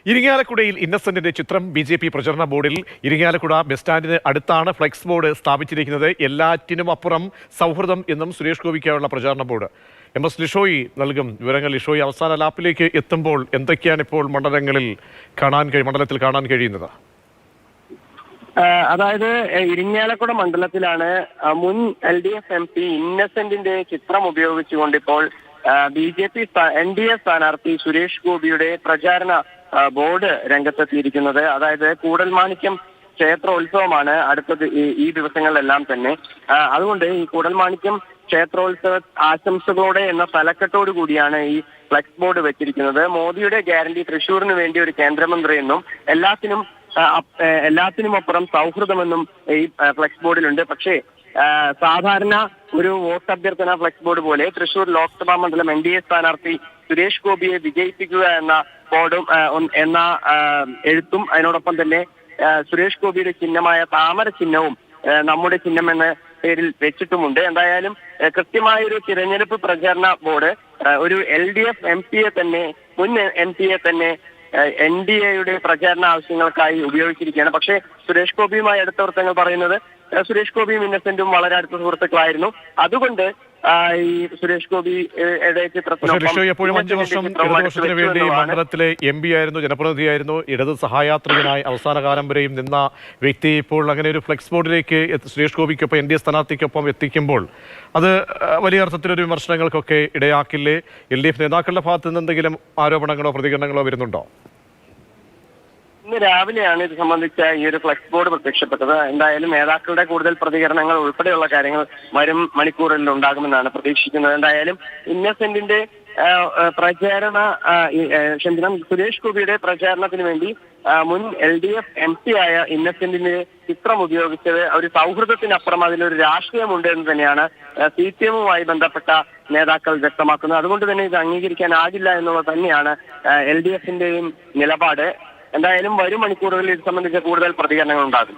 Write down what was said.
ഇരിങ്ങാലക്കുടയിൽ ഇന്നസെന്റിന്റെ ചിത്രം BJP പ്രചരണ ബോർഡിൽ ഇരിങ്ങാലക്കുട ബസ് സ്റ്റാൻഡിന് അടുത്താണ് ഫ്ലെക്സ് ബോർഡ് സ്ഥാപിച്ചിരിക്കുന്നത്. എല്ലാറ്റിനും അപ്പുറം സൗഹൃദം എന്നും സുരേഷ് ഗോപിക്കായുള്ള പ്രചാരണ ബോർഡ്. MS ലിഷോയി നൽകും വിവരങ്ങൾ. ലിഷോയി, അവസാന ലാപ്പിലേക്ക് എത്തുമ്പോൾ എന്തൊക്കെയാണ് ഇപ്പോൾ മണ്ഡലത്തിൽ കാണാൻ കഴിയുന്നത്? അതായത് ഇരിങ്ങാലക്കുട മണ്ഡലത്തിലാണ് മുൻ LDF MP ഇന്നസെന്റിന്റെ ചിത്രം ഉപയോഗിച്ചുകൊണ്ട് ഇപ്പോൾ BJP NDA സ്ഥാനാർത്ഥി സുരേഷ് ഗോപിയുടെ പ്രചാരണ ബോർഡ് രംഗത്തെത്തിയിരിക്കുന്നത്. അതായത് കൂടൽമാണിക്യം ക്ഷേത്രോത്സവമാണ് അടുത്തത് ഈ ദിവസങ്ങളിലെല്ലാം തന്നെ. അതുകൊണ്ട് ഈ കൂടൽമാണിക്യം ക്ഷേത്രോത്സവ ആശംസകളോടെ എന്ന തലക്കെട്ടോടു കൂടിയാണ് ഈ ഫ്ലെക്സ് ബോർഡ് വെച്ചിരിക്കുന്നത്. മോദിയുടെ ഗ്യാരണ്ടി തൃശ്ശൂരിന് വേണ്ടി ഒരു കേന്ദ്രമന്ത്രി എന്നും എല്ലാത്തിനും അപ്പുറം സൗഹൃദമെന്നും ഈ ഫ്ലെക്സ് ബോർഡിലുണ്ട്. പക്ഷേ സാധാരണ ഒരു വോട്ട് അഭ്യർത്ഥന ഫ്ലെക്സ് ബോർഡ് പോലെ തൃശ്ശൂർ ലോക്സഭാ മണ്ഡലം NDA സ്ഥാനാർത്ഥി സുരേഷ് ഗോപിയെ വിജയിപ്പിക്കുക എന്ന ബോർഡും എന്ന എഴുത്തും അതിനോടൊപ്പം തന്നെ സുരേഷ് ഗോപിയുടെ ചിഹ്നമായ താമര ചിഹ്നവും നമ്മുടെ ചിഹ്നം എന്ന പേരിൽ വെച്ചിട്ടുമുണ്ട്. എന്തായാലും കൃത്യമായൊരു തിരഞ്ഞെടുപ്പ് പ്രചാരണ ബോർഡ് ഒരു LDF MP-യെ തന്നെ മുൻ MP-യെ തന്നെ NDA-യുടെ പ്രചാരണ ആവശ്യങ്ങൾക്കായി ഉപയോഗിച്ചിരിക്കുകയാണ്. പക്ഷേ സുരേഷ് ഗോപിയുമായി അടുത്ത വൃത്തങ്ങൾ പറയുന്നത് സുരേഷ് ഗോപിയും ഇന്നസെന്റും വളരെ അടുത്ത സുഹൃത്തുക്കളായിരുന്നു. അതുകൊണ്ട് ഈ സുരേഷ് ഗോപിയുടെ എപ്പോഴും 5 വർഷം ഇടതുപക്ഷത്തിന് വേണ്ടി മണ്ഡലത്തിലെ MP ആയിരുന്നു, ജനപ്രതിനിധിയായിരുന്നു, ഇടത് സഹായാത്രികനായി അവസാന കാലം വരെയും നിന്ന വ്യക്തി ഇപ്പോൾ അങ്ങനെ ഒരു ഫ്ലെക്സ് ബോർഡിലേക്ക് സുരേഷ് ഗോപിക്കൊപ്പം NDA സ്ഥാനാർത്ഥിക്കൊപ്പം എത്തിക്കുമ്പോൾ അത് വലിയ അർത്ഥത്തിലൊരു വിമർശനങ്ങൾക്കൊക്കെ ഇടയാക്കില്ലേ? LDF നേതാക്കളുടെ ഭാഗത്ത് നിന്ന് എന്തെങ്കിലും ആരോപണങ്ങളോ പ്രതികരണങ്ങളോ വരുന്നുണ്ടോ? ഇന്ന് രാവിലെയാണ് ഇത് സംബന്ധിച്ച ഈ ഒരു ഫ്ലെക്സ് ബോർഡ് പ്രത്യക്ഷപ്പെട്ടത്. എന്തായാലും നേതാക്കളുടെ കൂടുതൽ പ്രതികരണങ്ങൾ ഉൾപ്പെടെയുള്ള കാര്യങ്ങൾ വരും മണിക്കൂറിൽ ഉണ്ടാകുമെന്നാണ് പ്രതീക്ഷിക്കുന്നത്. എന്തായാലും ഇന്നസെന്റിന്റെ സുരേഷ് ഗോപിയുടെ പ്രചാരണത്തിന് വേണ്ടി മുൻ LDF MP ആയ ഇന്നസെന്റിന്റെ ചിത്രം ഉപയോഗിച്ചത് ഒരു സൗഹൃദത്തിനപ്പുറം അതിലൊരു രാഷ്ട്രീയമുണ്ട് എന്ന് തന്നെയാണ് CPM-വുമായി ബന്ധപ്പെട്ട നേതാക്കൾ വ്യക്തമാക്കുന്നത്. അതുകൊണ്ട് തന്നെ ഇത് അംഗീകരിക്കാനാകില്ല എന്നുള്ളത് തന്നെയാണ് LDF-ന്റെയും നിലപാട്. എന്തായാലും വരും മണിക്കൂറുകളിൽ ഇത് സംബന്ധിച്ച കൂടുതൽ പ്രതികരണങ്ങൾ ഉണ്ടാകും.